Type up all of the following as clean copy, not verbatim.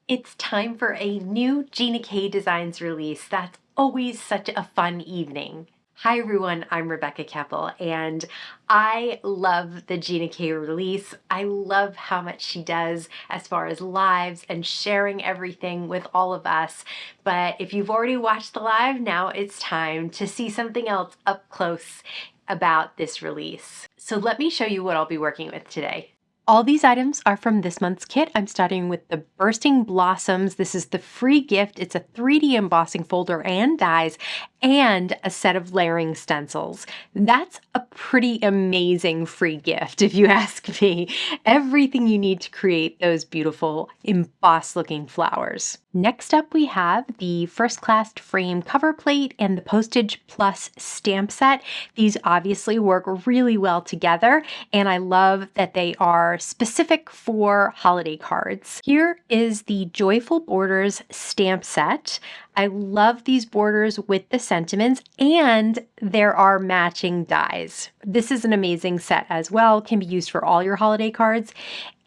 It's time for a new Gina K Designs release. That's always such a fun evening. Hi everyone, I'm Rebecca Keppel, and I love the Gina K release. I love how much she does as far as lives and sharing everything with all of us. But if you've already watched the live, now it's time to see something else up close about this release. So let me show you what I'll be working with today. All these items are from this month's kit. I'm starting with the Bursting Blossoms. This is the free gift. It's a 3D embossing folder and dies and a set of layering stencils. That's a pretty amazing free gift if you ask me. Everything you need to create those beautiful embossed looking flowers. Next up we have the First Class Frame cover plate and the Postage Plus stamp set. These obviously work really well together, and I love that they are specific for holiday cards. Here is the Joyful Borders stamp set. I love these borders with the sentiments, and there are matching dies. This is an amazing set as well, can be used for all your holiday cards.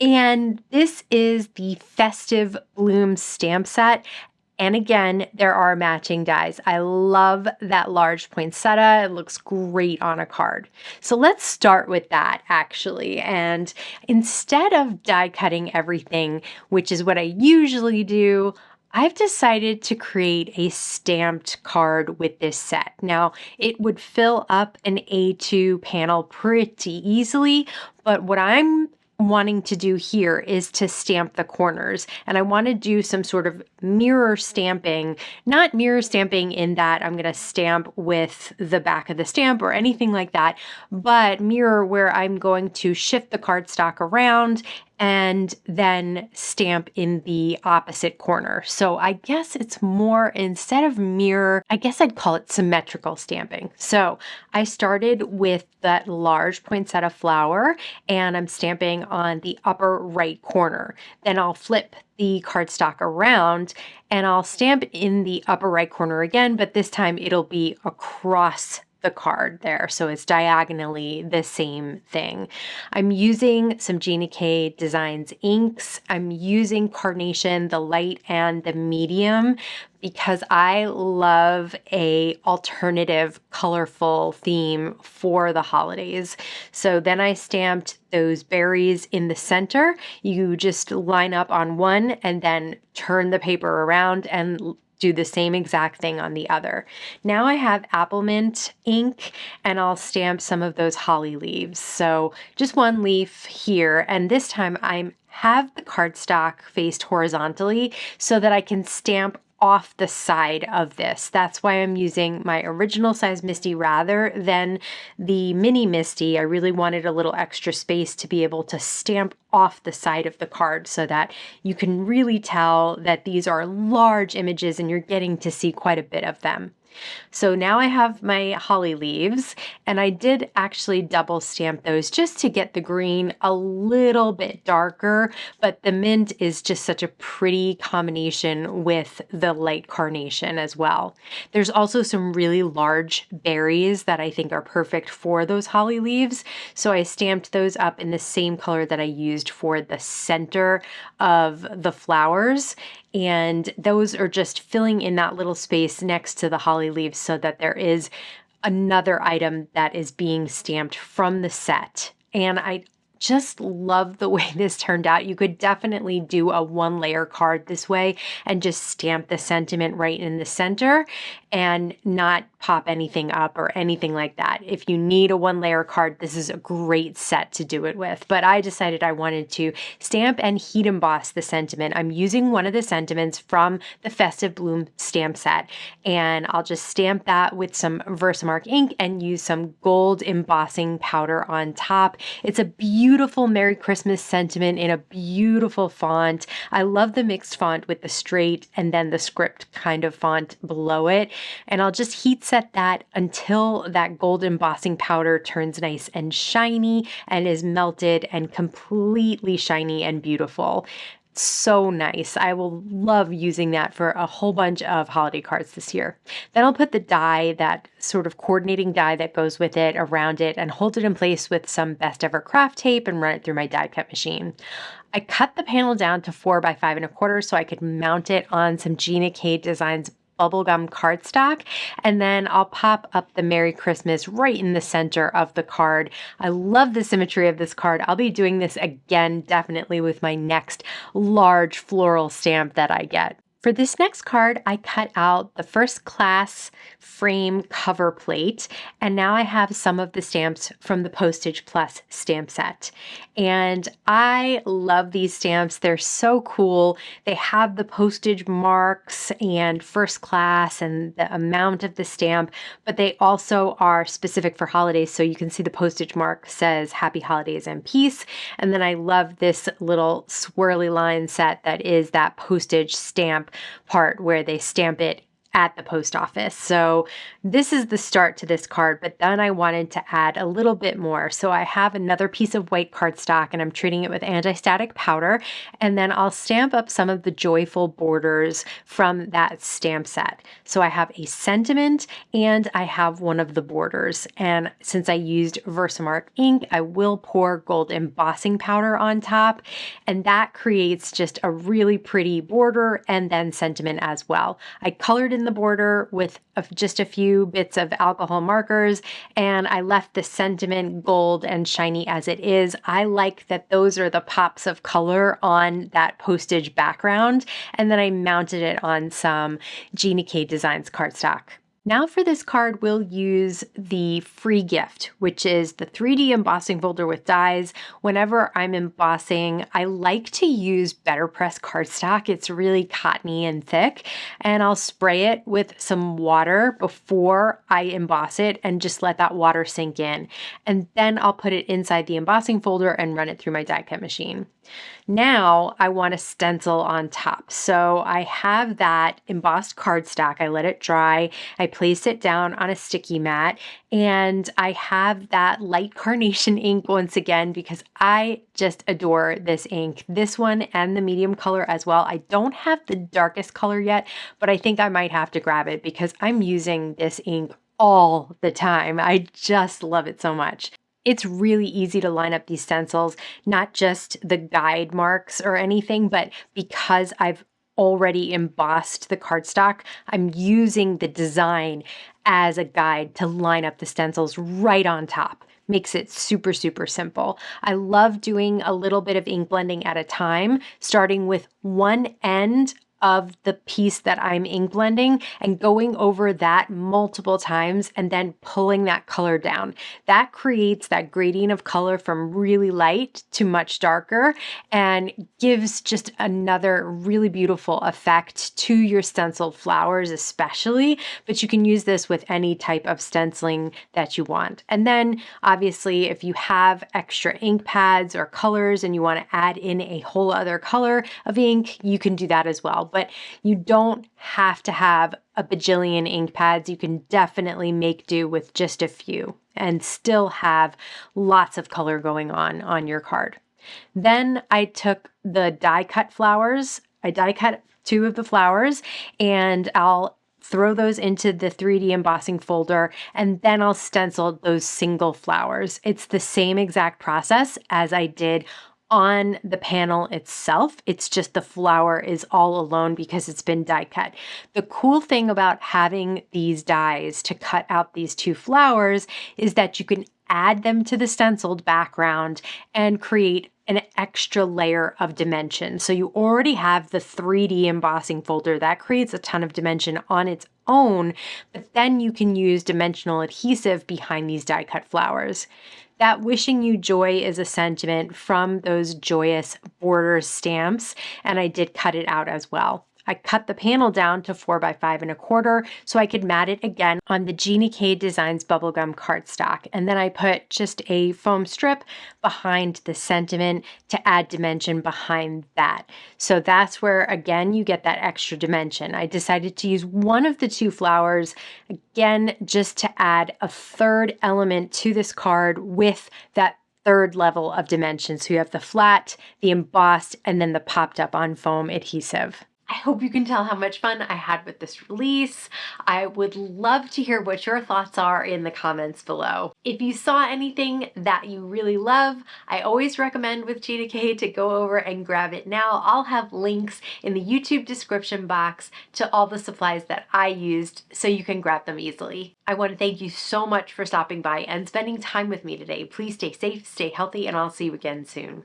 And this is the Festive Bloom stamp set. And again, there are matching dies. I love that large poinsettia. It looks great on a card. So let's start with that actually. And instead of die cutting everything, which is what I usually do, I've decided to create a stamped card with this set. Now, it would fill up an A2 panel pretty easily, but what I'm wanting to do here is to stamp the corners, and I want to do some sort of mirror stamping, not mirror stamping in that I'm going to stamp with the back of the stamp or anything like that, but mirror where I'm going to shift the cardstock around and then stamp in the opposite corner. So I guess it's more, instead of mirror, I guess I'd call it symmetrical stamping. So I started with that large poinsettia flower and I'm stamping on the upper right corner. Then I'll flip the cardstock around and I'll stamp in the upper right corner again, but this time it'll be across the card there, so it's diagonally the same thing. I'm using some Gina K Designs inks. I'm using Carnation, the light and the medium, because I love a alternative colorful theme for the holidays. So then I stamped those berries in the center. You just line up on one and then turn the paper around and do the same exact thing on the other. Now I have apple mint ink and I'll stamp some of those holly leaves. So just one leaf here, and this time I have the cardstock faced horizontally so that I can stamp off the side of this. That's why I'm using my original size Misti rather than the mini Misti. I really wanted a little extra space to be able to stamp off the side of the card so that you can really tell that these are large images and you're getting to see quite a bit of them. So now I have my holly leaves, and I did actually double stamp those just to get the green a little bit darker, but the mint is just such a pretty combination with the light carnation as well. There's also some really large berries that I think are perfect for those holly leaves, so I stamped those up in the same color that I used for the center of the flowers. And those are just filling in that little space next to the holly leaves so that there is another item that is being stamped from the set. And I just love the way this turned out. You could definitely do a one layer card this way and just stamp the sentiment right in the center and not pop anything up or anything like that. If you need a one layer card, this is a great set to do it with. But I decided I wanted to stamp and heat emboss the sentiment. I'm using one of the sentiments from the Festive Bloom stamp set, and I'll just stamp that with some Versamark ink and use some gold embossing powder on top. It's a beautiful Merry Christmas sentiment in a beautiful font. I love the mixed font with the straight and then the script kind of font below it. And I'll just heat set that until that gold embossing powder turns nice and shiny and is melted and completely shiny and beautiful. so nice. I will love using that for a whole bunch of holiday cards this year. Then I'll put the die, that sort of coordinating die that goes with it, around it and hold it in place with some Best Ever Craft tape and run it through my die cut machine. I cut the panel down to 4 by 5 1/4 so I could mount it on some Gina K Designs Bubblegum cardstock, and then I'll pop up the Merry Christmas right in the center of the card. I love the symmetry of this card. I'll be doing this again definitely with my next large floral stamp that I get. For this next card, I cut out the first class frame cover plate, and now I have some of the stamps from the Postage Plus stamp set. And I love these stamps. They're so cool. They have the postage marks and first class and the amount of the stamp, but they also are specific for holidays. So you can see the postage mark says Happy Holidays and Peace. And then I love this little swirly line set that is that postage stamp part where they stamp it at the post office. So this is the start to this card, but then I wanted to add a little bit more. So I have another piece of white cardstock and I'm treating it with anti-static powder, and then I'll stamp up some of the joyful borders from that stamp set. So I have a sentiment and I have one of the borders. And since I used Versamark ink, I will pour gold embossing powder on top, and that creates just a really pretty border and then sentiment as well. I colored in the border with just a few bits of alcohol markers, and I left the sentiment gold and shiny as it is. I like that those are the pops of color on that postage background, and then I mounted it on some Gina K Designs cardstock. Now for this card, we'll use the free gift, which is the 3D embossing folder with dies. Whenever I'm embossing, I like to use Better Press cardstock. It's really cottony and thick, and I'll spray it with some water before I emboss it and just let that water sink in. And then I'll put it inside the embossing folder and run it through my die cut machine. Now I want to stencil on top. So I have that embossed cardstock. I let it dry. I place it down on a sticky mat, and I have that light carnation ink once again because I just adore this ink. This one and the medium color as well. I don't have the darkest color yet, but I think I might have to grab it because I'm using this ink all the time. I just love it so much. It's really easy to line up these stencils, not just the guide marks or anything, but because I've already embossed the cardstock, I'm using the design as a guide to line up the stencils right on top. Makes it super, super simple. I love doing a little bit of ink blending at a time, starting with one end of the piece that I'm ink blending and going over that multiple times and then pulling that color down. That creates that gradient of color from really light to much darker and gives just another really beautiful effect to your stenciled flowers especially, but you can use this with any type of stenciling that you want. And then obviously if you have extra ink pads or colors and you want to add in a whole other color of ink, you can do that as well. But you don't have to have a bajillion ink pads. You can definitely make do with just a few and still have lots of color going on your card. Then I took the die cut flowers. I die cut 2 of the flowers, and I'll throw those into the 3D embossing folder, and then I'll stencil those single flowers. It's the same exact process as I did on the panel itself. It's just the flower is all alone because it's been die cut. The cool thing about having these dies to cut out these 2 flowers is that you can add them to the stenciled background and create an extra layer of dimension. So you already have the 3D embossing folder that creates a ton of dimension on its own, but then you can use dimensional adhesive behind these die cut flowers. That wishing you joy is a sentiment from those joyous border stamps, and I did cut it out as well. I cut the panel down to 4 by 5 1/4 so I could mat it again on the Gina K Designs Bubblegum cardstock. And then I put just a foam strip behind the sentiment to add dimension behind that. So that's where, again, you get that extra dimension. I decided to use one of the 2 flowers, again, just to add a third element to this card with that third level of dimensions. So you have the flat, the embossed, and then the popped up on foam adhesive. I hope you can tell how much fun I had with this release. I would love to hear what your thoughts are in the comments below. If you saw anything that you really love, I always recommend with Gina K to go over and grab it now. I'll have links in the YouTube description box to all the supplies that I used so you can grab them easily. I want to thank you so much for stopping by and spending time with me today. Please stay safe, stay healthy, and I'll see you again soon.